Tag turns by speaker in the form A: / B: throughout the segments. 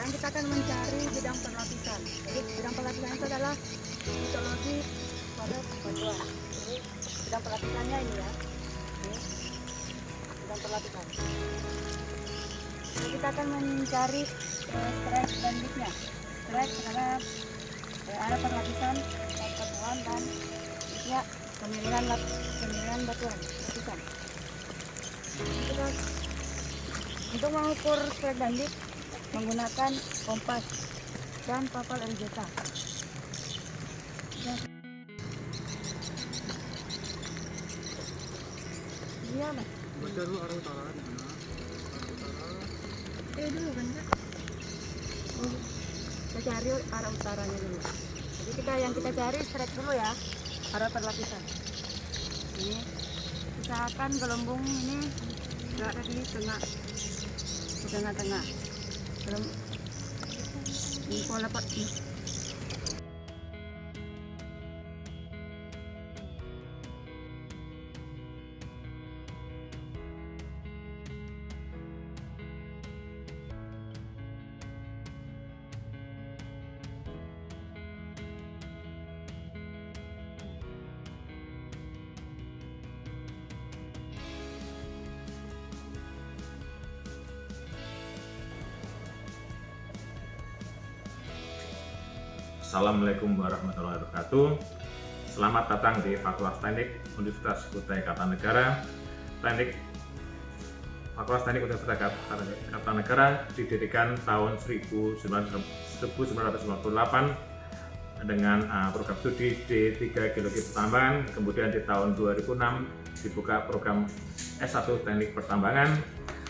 A: sekarang kita akan mencari bidang perlapisan. Jadi bidang perlapisan itu adalah mitologi pada batuan. Jadi bidang perlapisannya ini ya. Ini bidang perlapisan. Jadi kita akan mencari strike dan bitnya. Strike karena ada perlapisan batuan dan bitnya kemiringan batuan. Lapisan. Kita untuk mengukur strike dan bit menggunakan kompas dan papal RJK. Iya mas.
B: Baca dulu arah utara di mana? Arah utara.
A: Dulu kan kak. Kita cari arah utaranya dulu. Jadi yang kita cari strike dulu ya, arah perlapisan. Ini usahakan gelembung ini berada di tengah-tengah. Belum ini pola pak.
C: Assalamualaikum warahmatullahi wabarakatuh. Selamat datang di Fakultas Teknik Universitas Kutai Kartanegara. Fakultas Teknik Universitas Kartanegara didirikan tahun 1998 dengan program studi D3 Geologi Pertambangan. Kemudian di tahun 2006 dibuka program S1 Teknik Pertambangan.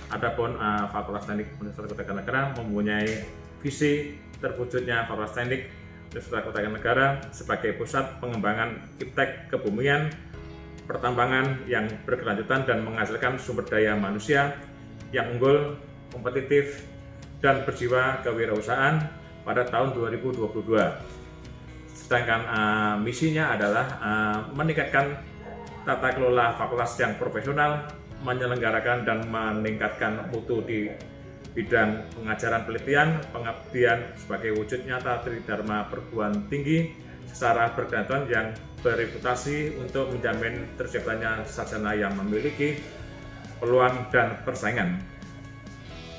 C: Adapun Fakultas Teknik Universitas Kutai Kartanegara mempunyai visi terwujudnya Fakultas Teknik Universitas Kutai Kartanegara sebagai pusat pengembangan iptek kebumian, pertambangan yang berkelanjutan dan menghasilkan sumber daya manusia yang unggul, kompetitif, dan berjiwa kewirausahaan pada tahun 2022. Sedangkan misinya adalah meningkatkan tata kelola fakultas yang profesional, menyelenggarakan dan meningkatkan mutu di bidang pengajaran penelitian, pengabdian sebagai wujud nyata tridharma perguruan tinggi secara berkelanjutan yang bereputasi untuk menjamin terciptanya sarjana yang memiliki peluang dan persaingan.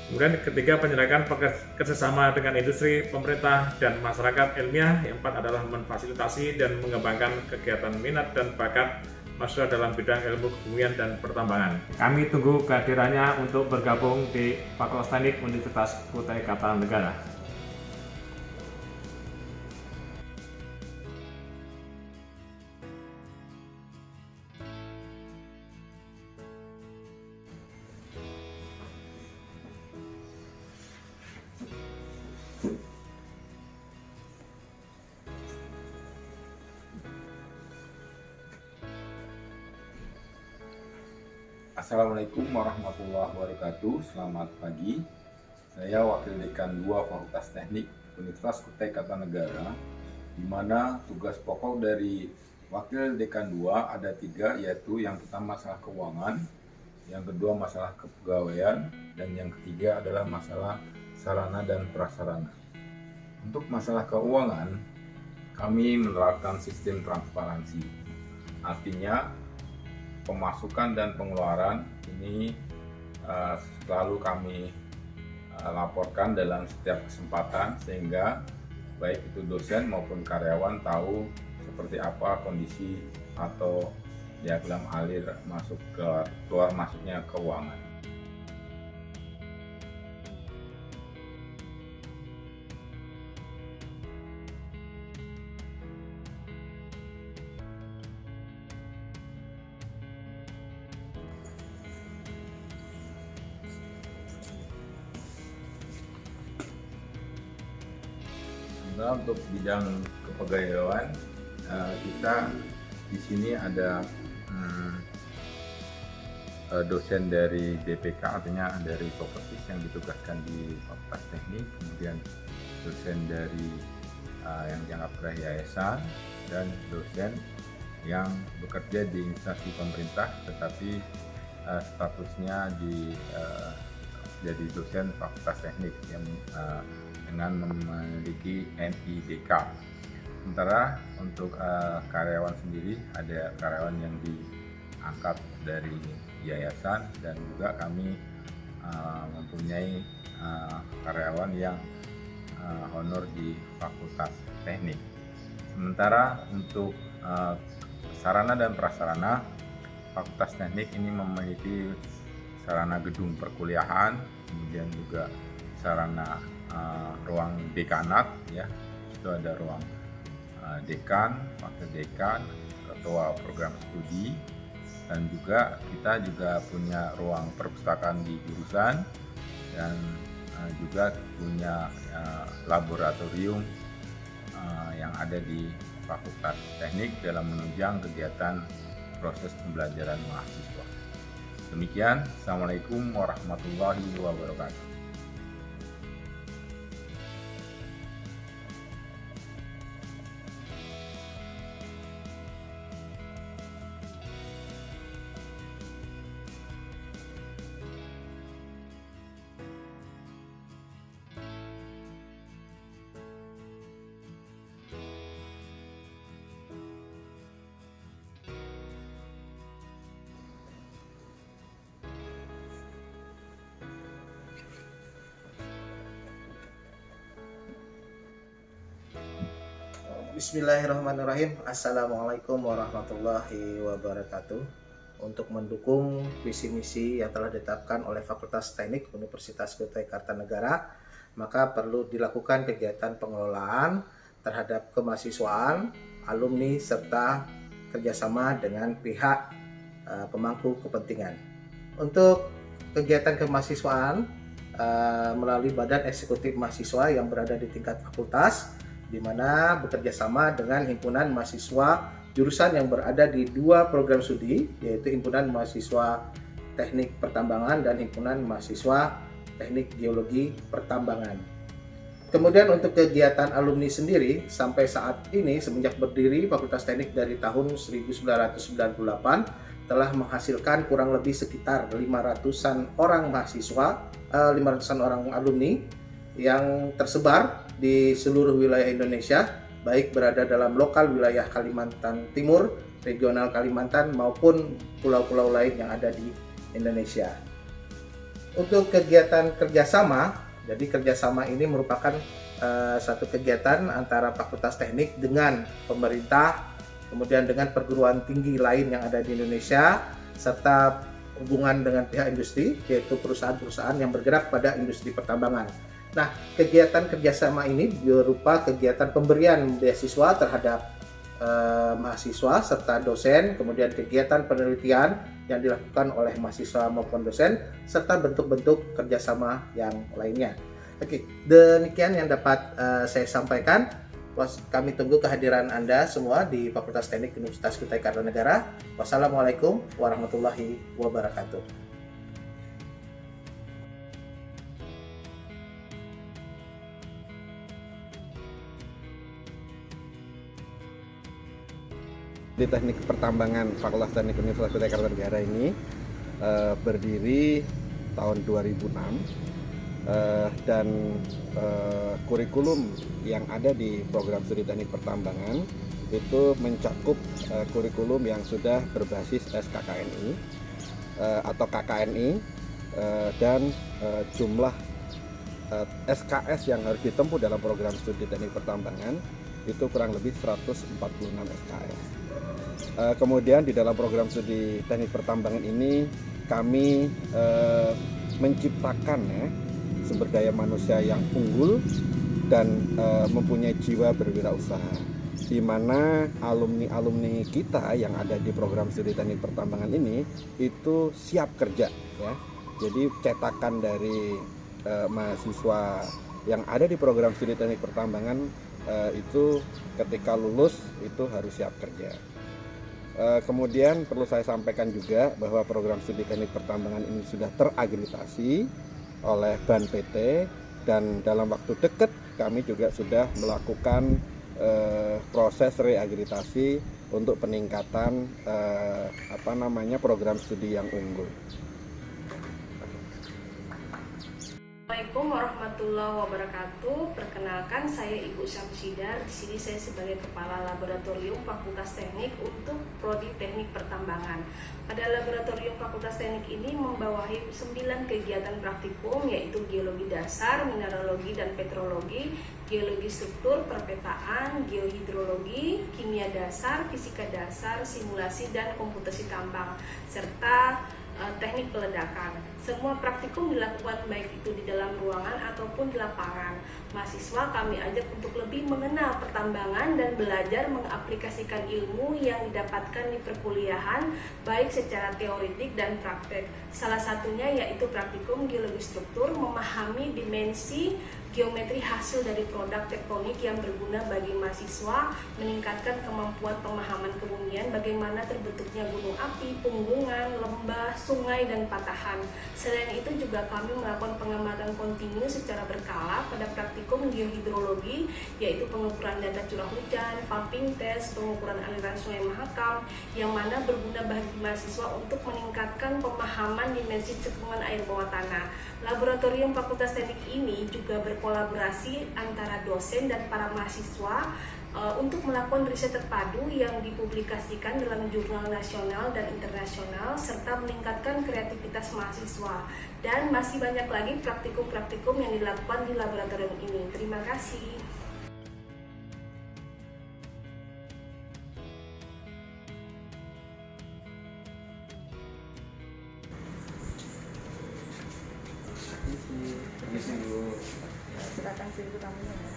C: Kemudian ketiga, penyerahan kerjasama dengan industri, pemerintah, dan masyarakat ilmiah. Yang keempat adalah memfasilitasi dan mengembangkan kegiatan minat dan bakat mahasiswa dalam bidang ilmu kebumian dan pertambangan. Kami tunggu kehadirannya untuk bergabung di Fakultas Teknik Universitas Kutai Kartanegara.
D: Assalamualaikum warahmatullahi wabarakatuh. Selamat pagi. Saya Wakil Dekan 2 Fakultas Teknik Universitas Kutai Kartanegara, di mana tugas pokok dari Wakil Dekan 2 ada 3, yaitu yang pertama masalah keuangan, yang kedua masalah kepegawaian, dan yang ketiga adalah masalah sarana dan prasarana. Untuk masalah keuangan, kami menerapkan sistem transparansi. Artinya, pemasukan dan pengeluaran ini selalu kami laporkan dalam setiap kesempatan, sehingga baik itu dosen maupun karyawan tahu seperti apa kondisi atau diagram alir masuk ke keluar masuknya keuangan. Untuk bidang kepegawaian, kita di sini ada dosen dari DPK, artinya dari propertis yang ditugaskan di Fakultas Teknik, kemudian dosen dari yang dianggap oleh yayasan, dan dosen yang bekerja di instansi pemerintah tetapi statusnya jadi dosen Fakultas Teknik yang dengan memiliki NIDK. Sementara untuk karyawan sendiri, ada karyawan yang diangkat dari yayasan dan juga kami mempunyai karyawan yang honor di Fakultas Teknik. Sementara untuk sarana dan prasarana, Fakultas Teknik ini memiliki sarana gedung perkuliahan, kemudian juga sarana ruang dekanat, ya, itu ada ruang dekan, wakil dekan, ketua program studi, dan juga kita juga punya ruang perpustakaan di jurusan dan juga punya laboratorium yang ada di Fakultas Teknik dalam menunjang kegiatan proses pembelajaran mahasiswa. Demikian, Assalamualaikum warahmatullahi wabarakatuh.
E: Bismillahirrahmanirrahim. Assalamualaikum warahmatullahi wabarakatuh. Untuk mendukung visi misi yang telah ditetapkan oleh Fakultas Teknik Universitas Kutai Kartanegara, maka perlu dilakukan kegiatan pengelolaan terhadap kemahasiswaan, alumni, serta kerjasama dengan pihak pemangku kepentingan. Untuk kegiatan kemahasiswaan melalui Badan Eksekutif Mahasiswa yang berada di tingkat fakultas, di mana bekerja sama dengan himpunan mahasiswa jurusan yang berada di dua program studi, yaitu Himpunan Mahasiswa Teknik Pertambangan dan Himpunan Mahasiswa Teknik Geologi Pertambangan. Kemudian untuk kegiatan alumni sendiri, sampai saat ini semenjak berdiri Fakultas Teknik dari tahun 1998 telah menghasilkan kurang lebih sekitar 500-an orang mahasiswa, 500-an orang alumni yang tersebar di seluruh wilayah Indonesia, baik berada dalam lokal wilayah Kalimantan Timur, regional Kalimantan, maupun pulau-pulau lain yang ada di Indonesia. Untuk kegiatan kerjasama, jadi kerjasama ini merupakan satu kegiatan antara Fakultas Teknik dengan pemerintah, kemudian dengan perguruan tinggi lain yang ada di Indonesia, serta hubungan dengan pihak industri, yaitu perusahaan-perusahaan yang bergerak pada industri pertambangan. Nah, kegiatan kerjasama ini berupa kegiatan pemberian beasiswa terhadap mahasiswa serta dosen, kemudian kegiatan penelitian yang dilakukan oleh mahasiswa maupun dosen, serta bentuk-bentuk kerjasama yang lainnya. Oke, demikian yang dapat saya sampaikan. Kami tunggu kehadiran Anda semua di Fakultas Teknik Universitas Kutai Kartanegara. Wassalamualaikum warahmatullahi wabarakatuh.
F: Di Teknik Pertambangan Fakultas Teknik Universitas Kutai Kartanegara ini berdiri tahun 2006 dan kurikulum yang ada di program studi Teknik Pertambangan itu mencakup kurikulum yang sudah berbasis SKKNI atau KKNI dan jumlah SKS yang harus ditempuh dalam program studi Teknik Pertambangan itu kurang lebih 146 SKS. Kemudian di dalam program studi Teknik Pertambangan ini kami menciptakan sumber daya manusia yang unggul dan mempunyai jiwa berwirausaha, di mana alumni-alumni kita yang ada di program studi Teknik Pertambangan ini itu siap kerja, ya. Jadi cetakan dari mahasiswa yang ada di program studi Teknik Pertambangan itu ketika lulus itu harus siap kerja. Kemudian perlu saya sampaikan juga bahwa program studi Teknik Pertambangan ini sudah terakreditasi oleh BAN PT, dan dalam waktu dekat kami juga sudah melakukan proses reakreditasi untuk peningkatan program studi yang unggul.
G: Assalamualaikum warahmatullahi wabarakatuh. Perkenalkan, saya Ibu Syamsidar. Di sini saya sebagai Kepala Laboratorium Fakultas Teknik untuk Prodi Teknik Pertambangan. Pada Laboratorium Fakultas Teknik ini membawahi 9 kegiatan praktikum, yaitu geologi dasar, mineralogi dan petrologi, geologi struktur, perpetaan, geohidrologi, kimia dasar, fisika dasar, simulasi dan komputasi tambang, serta teknik peledakan. Semua praktikum dilakukan baik itu di dalam ruangan ataupun di lapangan. Mahasiswa kami ajak untuk lebih mengenal pertambangan dan belajar mengaplikasikan ilmu yang didapatkan di perkuliahan, baik secara teoretik dan praktek. Salah satunya yaitu praktikum geologi struktur, memahami dimensi geometri hasil dari produk tektonik yang berguna bagi mahasiswa, meningkatkan kemampuan pemahaman kebumian, bagaimana terbentuknya gunung api, punggungan, lembah, sungai, dan patahan. Selain itu juga kami melakukan pengamatan kontinu secara berkala pada praktikum geohidrologi, yaitu pengukuran data curah hujan, pumping test, pengukuran aliran sungai Mahakam, yang mana berguna bagi mahasiswa untuk meningkatkan pemahaman dimensi cekungan air bawah tanah. Laboratorium Fakultas Teknik ini juga berkolaborasi antara dosen dan para mahasiswa untuk melakukan riset terpadu yang dipublikasikan dalam jurnal nasional dan internasional, serta meningkatkan kreativitas mahasiswa. Dan masih banyak lagi praktikum-praktikum yang dilakukan di laboratorium ini. Terima kasih.
A: Silakan ibu tamunya ya.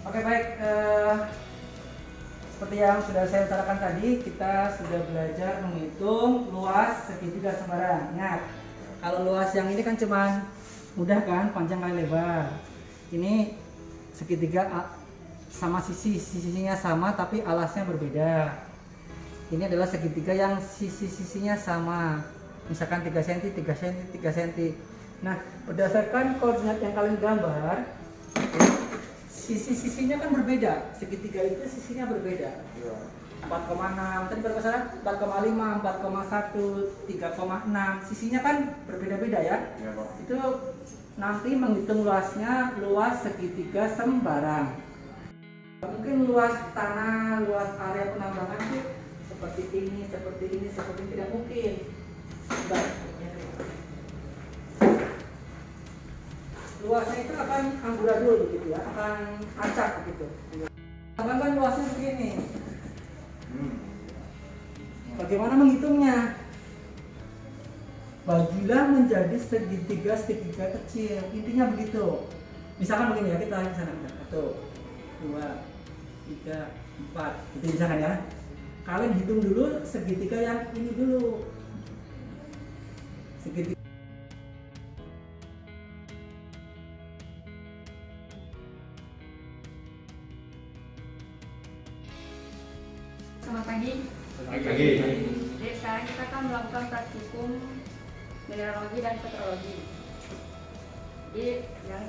H: Oke baik, seperti yang sudah saya utarakan tadi, kita sudah belajar menghitung luas segitiga sembarang. Ingat, kalau luas yang ini kan cuma mudah kan, panjang kali lebar. Ini segitiga sama sisinya sama tapi alasnya berbeda. Ini adalah segitiga yang sisinya sama, misalkan 3 cm, 3 cm, 3 cm. Nah, berdasarkan koordinat yang kalian gambar, sisi-sisinya kan berbeda, segitiga itu sisinya berbeda. 4,6, tadi berapa salah? 4,5, 4,1, 3,6, sisinya kan berbeda-beda ya. Itu nanti menghitung luasnya, luas segitiga sembarang. Mungkin luas tanah, luas area penambangan itu seperti ini, tidak mungkin. Luasnya itu akan amburadul begitu ya, akan acak begitu. Kan luasnya begini. Bagaimana menghitungnya? Bagilah menjadi segitiga kecil. Intinya begitu. Misalkan begini ya, kita di sana 1, 2, 3, 4. Itu misalkan ya. Kalian hitung dulu segitiga yang ini dulu. Segitiga.
A: Selamat pagi.
C: Pagi.
A: Jadi sekarang kita akan melakukan praktikum mineralogi dan petrologi. Jadi yang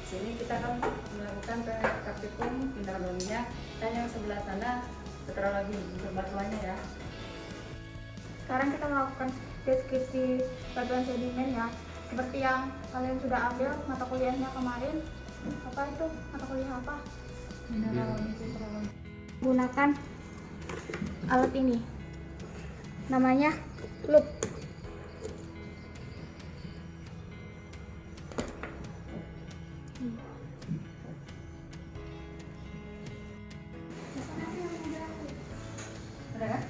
A: sini kita akan melakukan praktikum mineraloginya, dan yang sebelah sana petrologi untuk batuannya ya.
I: Sekarang kita melakukan deskripsi batuan sedimen ya, seperti yang kalian sudah ambil mata kuliahnya kemarin. Apa itu mata kuliah apa?
A: Mineralogi petrologi.
I: Gunakan alat ini, namanya loop.
A: Sudah kan?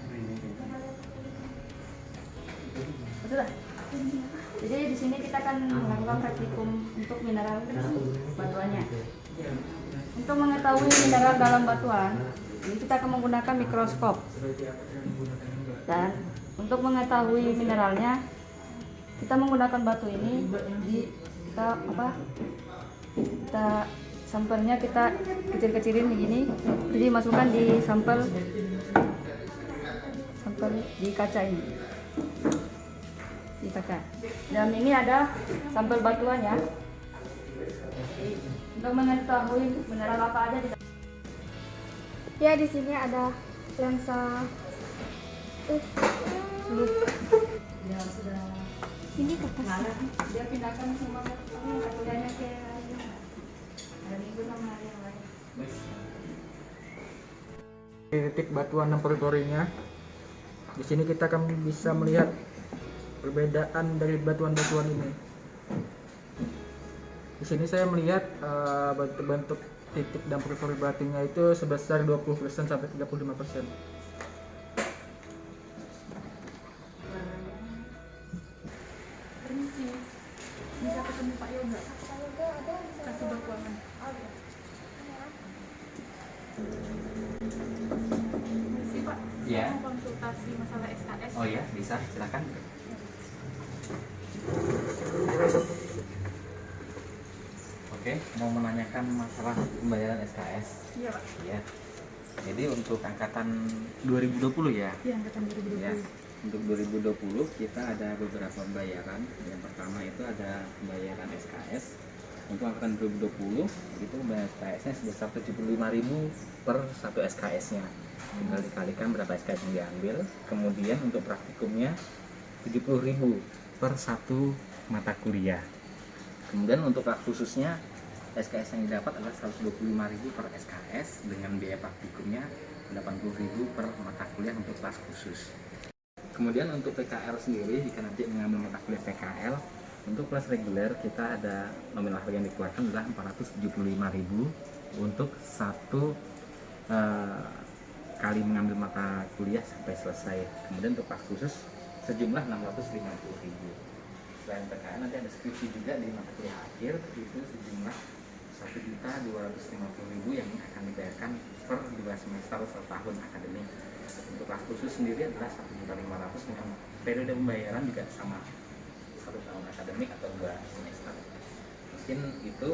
A: Sudah. Jadi di sini kita akan melakukan praktikum untuk mineral batuannya. Untuk mengetahui mineral dalam batuan, ini kita akan menggunakan mikroskop. Dan untuk mengetahui mineralnya, kita menggunakan batu ini kita sampelnya kita kecil-kecilin begini, jadi masukkan di sampel di kaca ini, di kaca. Dan ini ada sampel batuannya untuk mengetahui mineral apa aja di.
I: Ya, di sini ada lensa.
A: Ya sudah.
I: Ini kertas.
A: Dia pindahkan semua kuliahnya ke ada minggu sama hari yang lain.
B: Titik batuan laboratoriumnya. Di sini kita akan bisa melihat perbedaan dari batuan-batuan ini. Di sini saya melihat bentuk titik dan porifori batunya itu sebesar 20% sampai 35%.
I: Bisa ketemu Pak Yoga. Kasih batuangan. Misi Pak.
J: Iya.
I: Mau konsultasi masalah SKS.
J: Oh ya, bisa, silakan. Oke, mau menanyakan masalah pembayaran SKS.
I: Iya Pak.
J: Ya. Jadi untuk angkatan 2020 ya.
I: Iya, angkatan 2020.
J: Ya. Untuk 2020 kita ada beberapa pembayaran. Yang pertama itu ada pembayaran SKS. Untuk angkatan 2020 itu pembayaran SKS-nya sebesar 75.000 per satu SKS-nya. Tinggal dikalikan berapa SKS yang diambil. Kemudian untuk praktikumnya 70.000 per satu mata kuliah. Kemudian untuk kelas khususnya SKS yang didapat adalah 125.000 per SKS dengan biaya praktikumnya 80.000 per mata kuliah untuk kelas khusus. Kemudian untuk PKL sendiri, jika nanti mengambil mata kuliah PKL, untuk kelas reguler kita ada nominal harga yang dikeluarkan adalah 475.000 untuk satu kali mengambil mata kuliah sampai selesai. Kemudian untuk kelas khusus sejumlah 650.000. Selain PKL nanti ada skripsi juga di mata kuliah akhir, itu sejumlah 1.250.000 yang akan dibayarkan per 2 semester 1 tahun akademik. Untuk kelas khusus sendiri adalah 1.500.000 dengan periode pembayaran juga sama 1 tahun akademik atau 2 semester. Mungkin itu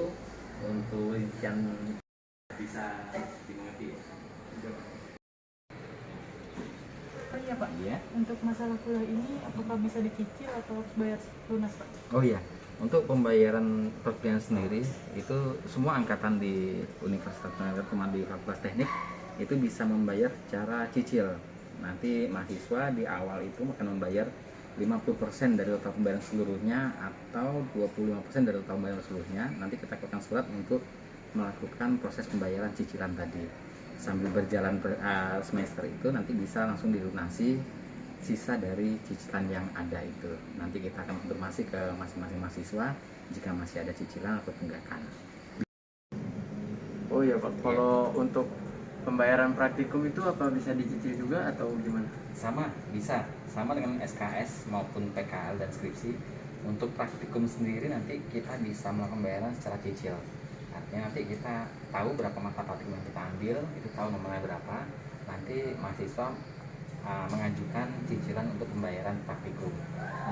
J: untuk rincian bisa dimengerti.
A: Oh iya Pak.
J: Iya.
A: Untuk masalah kuliah ini apakah bisa dicicil atau harus bayar lunas Pak?
J: Oh iya. Untuk pembayaran perkuliahan sendiri itu semua angkatan di Universitas Tenaga Kerja di Fakultas Teknik itu bisa membayar secara cicil. Nanti mahasiswa di awal itu akan membayar 50% dari total pembayaran seluruhnya atau 25% dari total pembayaran seluruhnya. Nanti kita keluarkan surat untuk melakukan proses pembayaran cicilan tadi. Sambil berjalan semester itu nanti bisa langsung dilunasi sisa dari cicilan yang ada itu. Nanti kita akan konfirmasi ke masing-masing mahasiswa jika masih ada cicilan atau tunggakan.
B: Oh iya Pak, kalau untuk pembayaran praktikum itu apa bisa dicicil juga atau gimana?
J: Sama, bisa. Sama dengan SKS maupun PKL dan skripsi. Untuk praktikum sendiri nanti kita bisa melakukan pembayaran secara cicil. Artinya nanti kita tahu berapa mata praktikum yang kita ambil, itu tahu nominalnya berapa. Nanti mahasiswa mengajukan cicilan untuk pembayaran praktikum.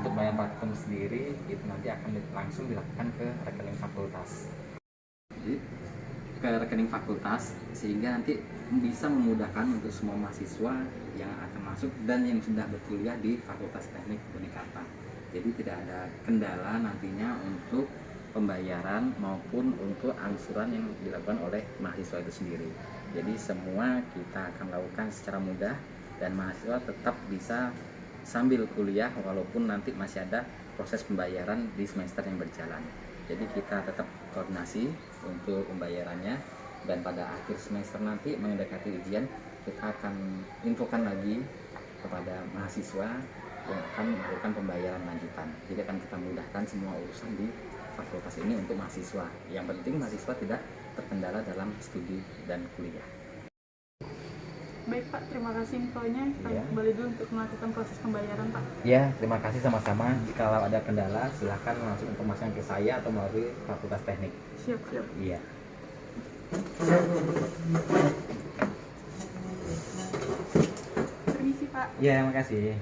J: Untuk pembayaran praktikum sendiri itu nanti akan langsung dilakukan ke rekening fakultas. Jadi ke rekening fakultas sehingga nanti bisa memudahkan untuk semua mahasiswa yang akan masuk dan yang sudah berkuliah di Fakultas Teknik Unikarta. Jadi tidak ada kendala nantinya untuk pembayaran maupun untuk angsuran yang dilakukan oleh mahasiswa itu sendiri. Jadi semua kita akan lakukan secara mudah dan mahasiswa tetap bisa sambil kuliah walaupun nanti masih ada proses pembayaran di semester yang berjalan. Jadi kita tetap koordinasi untuk pembayarannya dan pada akhir semester nanti mendekati ujian kita akan infokan lagi kepada mahasiswa yang akan melakukan pembayaran lanjutan. Jadi akan kita mudahkan semua urusan di fakultas ini untuk mahasiswa. Yang penting mahasiswa tidak terkendala dalam studi dan kuliah.
A: Baik Pak, terima kasih infonya. Kami kembali dulu untuk melakukan proses pembayaran Pak.
J: Ya, terima kasih sama-sama. Jika ada kendala, silahkan langsung informasikan ke saya atau melalui Fakultas Teknik.
A: Siap.
J: Iya.
A: Permisi Pak.
J: Iya, terima kasih.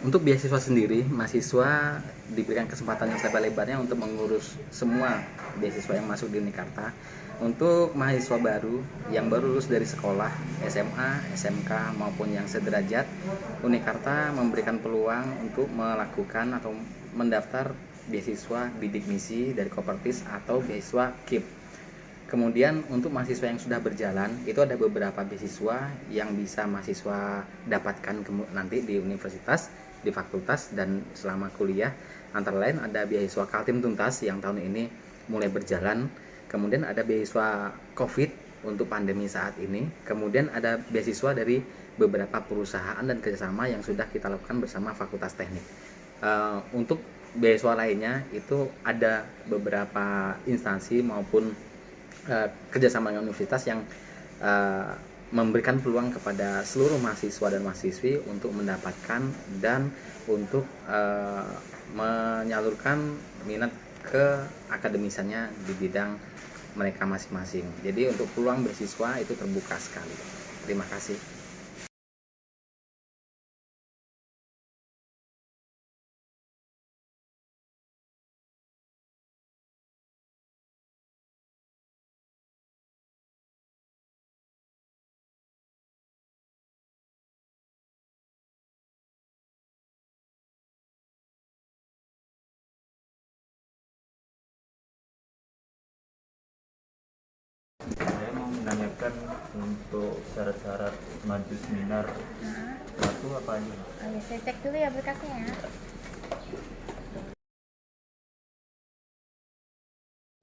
J: Untuk beasiswa sendiri, mahasiswa diberikan kesempatan yang selebar-lebarnya untuk mengurus semua beasiswa yang masuk di Unikarta. Untuk mahasiswa baru yang baru lulus dari sekolah SMA, SMK maupun yang sederajat, Unikarta memberikan peluang untuk melakukan atau mendaftar beasiswa bidik misi dari Kopertis atau beasiswa KIP. Kemudian untuk mahasiswa yang sudah berjalan, itu ada beberapa beasiswa yang bisa mahasiswa dapatkan nanti di universitas, di fakultas, dan selama kuliah. Antara lain ada beasiswa Kaltim Tuntas yang tahun ini mulai berjalan. Kemudian ada beasiswa COVID untuk pandemi saat ini. Kemudian ada beasiswa dari beberapa perusahaan dan kerjasama yang sudah kita lakukan bersama Fakultas Teknik. Untuk beasiswa lainnya itu ada beberapa instansi maupun kerjasama dengan universitas yang memberikan peluang kepada seluruh mahasiswa dan mahasiswi untuk mendapatkan dan untuk menyalurkan minat ke akademisannya di bidang mereka masing-masing. Jadi untuk peluang beasiswa itu terbuka sekali. Terima kasih.
B: Saya mau menanyakan untuk syarat-syarat maju seminar satu apa aja?
I: Oke, saya cek dulu ya berkasnya ya.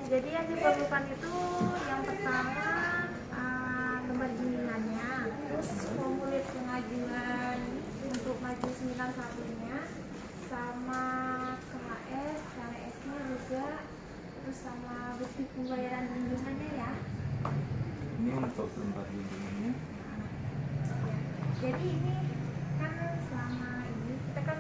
I: Jadi yang diperlukan itu yang pertama lembar bimbingannya, terus formulir pengajuan untuk maju seminar satunya, sama KHS, KHS-nya juga, terus sama bukti pembayaran bimbingannya ya.
B: Ini untuk lembar bimbingannya.
I: Jadi ini kan selama ini kita kan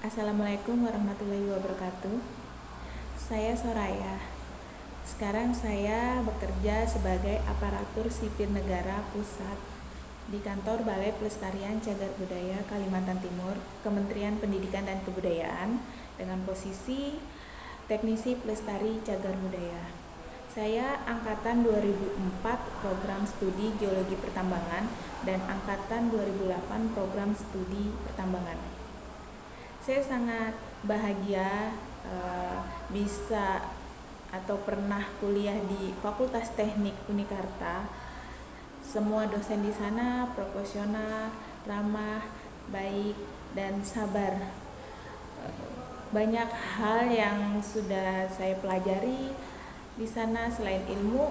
K: Assalamualaikum warahmatullahi wabarakatuh. Saya Soraya. Sekarang saya bekerja sebagai aparatur sipil negara pusat di kantor Balai Pelestarian Cagar Budaya Kalimantan Timur, Kementerian Pendidikan dan Kebudayaan dengan posisi Teknisi Pelestari Cagar Budaya. Saya angkatan 2004 program studi Geologi Pertambangan dan angkatan 2008 program studi Pertambangan. Saya sangat bahagia bisa atau pernah kuliah di Fakultas Teknik Unikarta. Semua dosen di sana profesional, ramah, baik, dan sabar. Banyak hal yang sudah saya pelajari di sana. Selain ilmu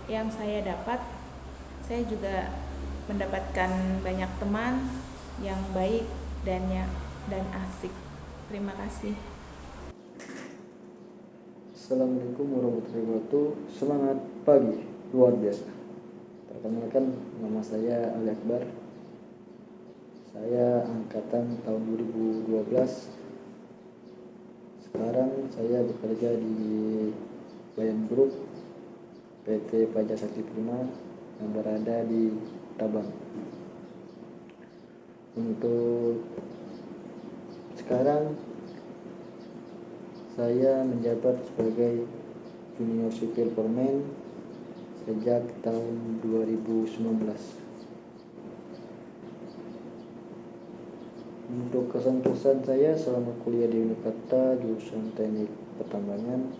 K: yang saya dapat, saya juga mendapatkan banyak teman yang baik dan asik. Terima kasih.
L: Assalamualaikum warahmatullahi wabarakatuh. Semangat pagi, luar biasa. Perkenalkan, nama saya Ali Akbar. Saya angkatan tahun 2012. Sekarang saya bekerja di Bayan Group PT Pajak Sakti Prima yang berada di Tabang. Untuk sekarang saya menjabat sebagai junior sipil permen sejak tahun 2019. Untuk kesan-kesan saya selama kuliah di Unikarta jurusan Teknik Pertambangan,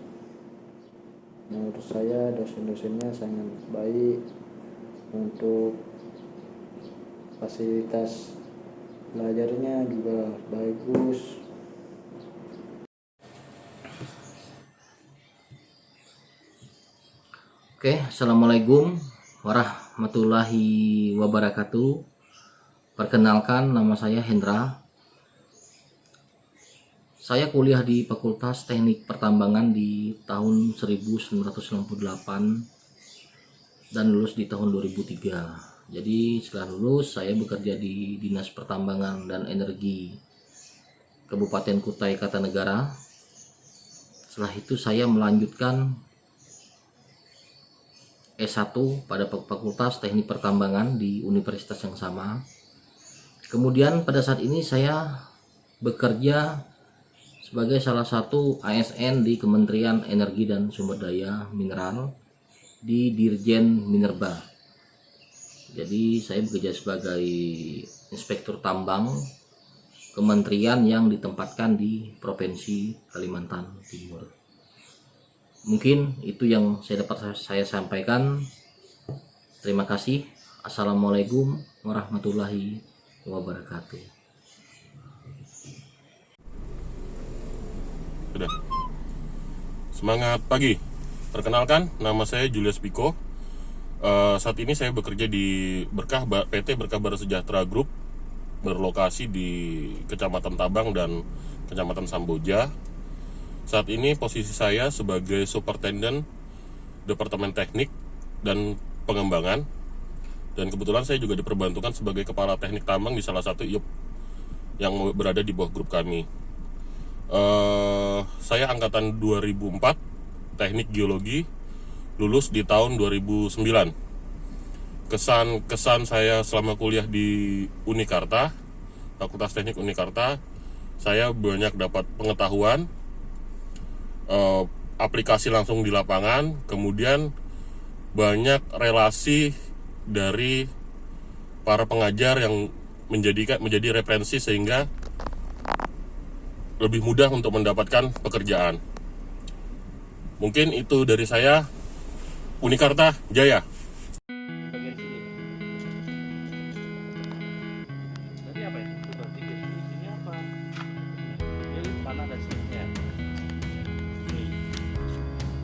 L: menurut saya dosen-dosennya sangat baik. Untuk fasilitas belajarnya juga bagus.
M: Oke, assalamualaikum warahmatullahi wabarakatuh. Perkenalkan, nama saya Hendra. Saya kuliah di Fakultas Teknik Pertambangan di tahun 1998 dan lulus di tahun 2003. Jadi setelah lulus saya bekerja di Dinas Pertambangan dan Energi Kabupaten Kutai Kartanegara. Setelah itu saya melanjutkan S1 pada Fakultas Teknik Pertambangan di universitas yang sama. Kemudian pada saat ini saya bekerja sebagai salah satu ASN di Kementerian Energi dan Sumber Daya Mineral di Dirjen Minerba. Jadi saya bekerja sebagai inspektur tambang kementerian yang ditempatkan di Provinsi Kalimantan Timur. Mungkin itu yang saya sampaikan. Terima kasih. Assalamualaikum warahmatullahi wabarakatuh.
N: Sudah. Semangat pagi. Perkenalkan, nama saya Julius Piko. Saat ini saya bekerja di PT Berkah Bara Sejahtera Group, berlokasi di Kecamatan Tabang dan Kecamatan Samboja. Saat ini posisi saya sebagai Superintendent Departemen Teknik dan Pengembangan, dan kebetulan saya juga diperbantukan sebagai Kepala Teknik Tambang di salah satu IUP yang berada di bawah grup kami. Saya angkatan 2004, Teknik Geologi, lulus di tahun 2009. Kesan saya selama kuliah di Unikarta, Fakultas Teknik Unikarta, saya banyak dapat pengetahuan, aplikasi langsung di lapangan, kemudian banyak relasi dari para pengajar yang menjadi referensi sehingga lebih mudah untuk mendapatkan pekerjaan. Mungkin itu dari saya. Unikarta Jaya.
O: Bagian sini. Tadi apa itu? Berarti di sini apa? Jadi tanah dan seterusnya.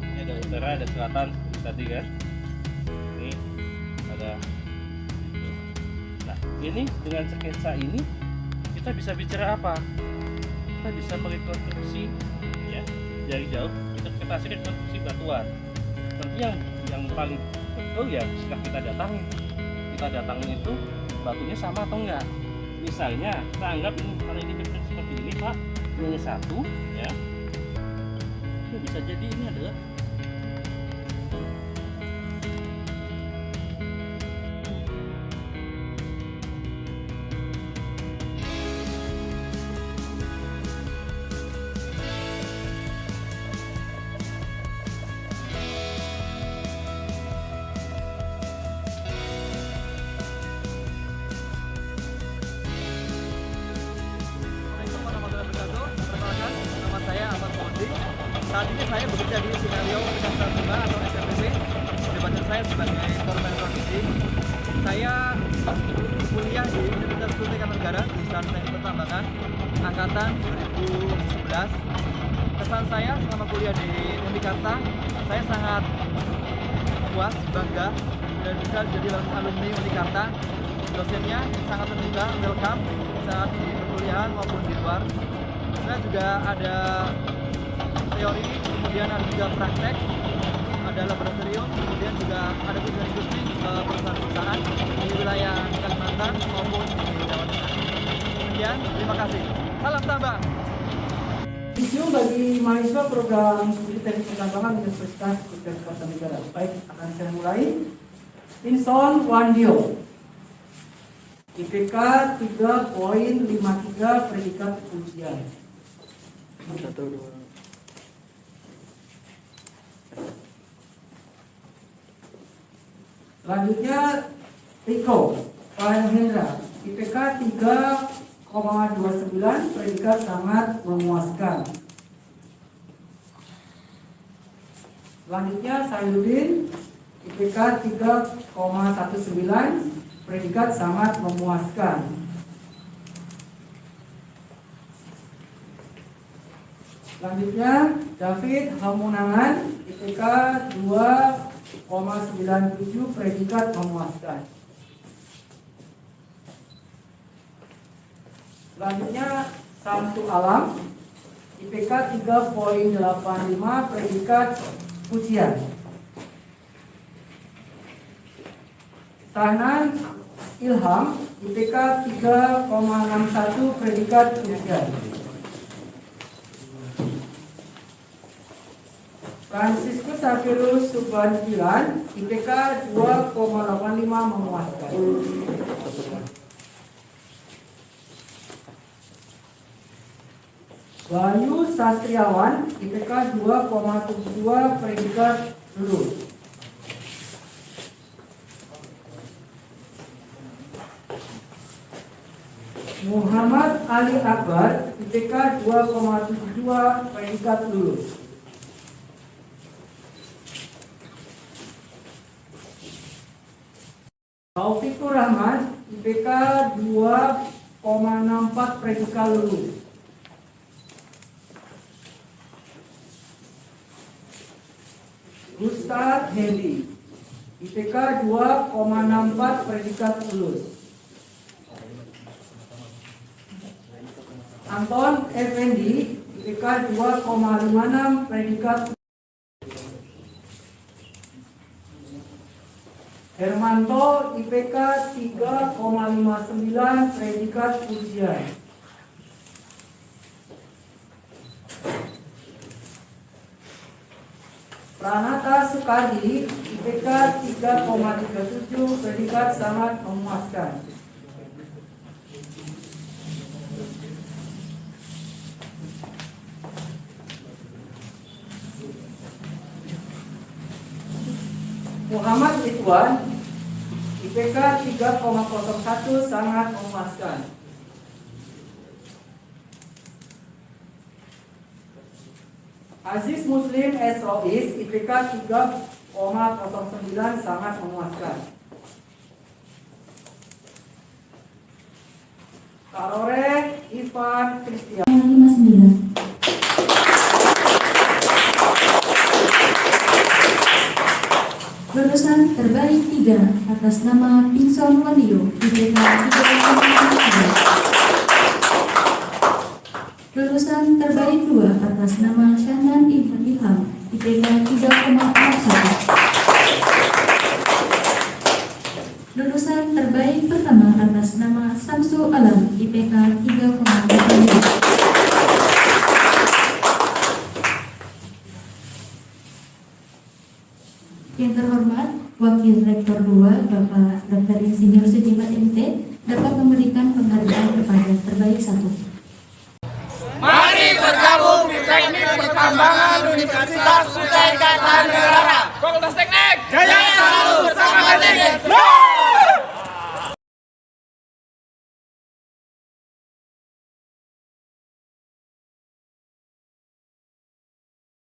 O: Ini ada utara, ada selatan tadi kan. Ini ada. Nah, ini dengan sketsa ini kita bisa bicara apa? Kita bisa merekonstruksi ya dari jauh, kita rekonstruksi batuan. Nanti yang paling betul ya setelah kita datangin itu batunya sama atau enggak. Misalnya kita anggap ini kalau ini bentuk seperti ini Pak, ini satu ya, itu bisa jadi ini adalah
P: Saat ini saya bekerja di Sinario Universitas Bima atau SMPC. Jabatan saya sebagai Foreman Kondisi. Saya kuliah di Universitas Kutai Kartanegara di Teknik Pertambangan angkatan 2011. Kesan saya selama kuliah di Unikarta, saya sangat puas, bangga dan bisa jadi alumni Unikarta. Dosennya sangat terbuka, welcome saat di perkuliahan maupun di luar. Saya juga ada teori, kemudian ada juga praktek, ada laboratorium, kemudian juga ada kunjungan industri ke perusahaan-perusahaan di wilayah Kalimantan maupun di Jawa Tengah. Sekian, terima kasih. Salam tambang.
H: Isu bagi mahasiswa program studi teknik pertambangan Universitas Kutai Kartanegara. Baik, akan saya mulai. Inson Wandio, IPK 3.53, predikat ujian. Selanjutnya Riko Hendra, IPK 3,29, predikat sangat memuaskan. Selanjutnya Sayudin, IPK 3,19, predikat sangat memuaskan. Selanjutnya David Hamunangan, IPK 2,97, predikat memuaskan. Selanjutnya Samsu Alam, IPK 3,85, predikat pujian. Tahnan Ilham, IPK 3,61, predikat pujian. Franciscus Xavierus Subhantilan, IPK 2,85 memuaskan. Bayu Sastriawan, IPK 2,72, predikat lulus. Muhammad Ali Akbar, IPK 2,72, predikat lulus. Taufikur Rahman, IPK 2,64, predikat lulus. Ustadz Hedi, IPK 2,64, predikat lulus. Anton Effendi, IPK 2,56, predikat lulus. Hermanto, IPK 3,59, predikat ujian. Pranata Sukardi, IPK 3,37, predikat sangat memuaskan. Muhammad Ridwan, IPK 3,01, sangat memuaskan. Aziz Muslim S. Rois, IPK 3,09, sangat memuaskan. Karore Ivan Kristian
Q: 59. Lulusan terbaik 3 atas nama Pinson Wandio, IPK 3,5. Lulusan terbaik 2 atas nama Syanan Ilham, IPK 3,41. Lulusan terbaik pertama atas nama Samsu Alam, IPK 3,42. Yang terhormat, Wakil Rektor 2, Bapak Dr. Insinyur Sujimat MT, dapat memberikan penghargaan kepada terbaik 1.
R: Mari bergabung di Teknik Pertambangan Universitas Kutai Kartanegara. Fakultas Teknik, jaya selalu bersama teknik.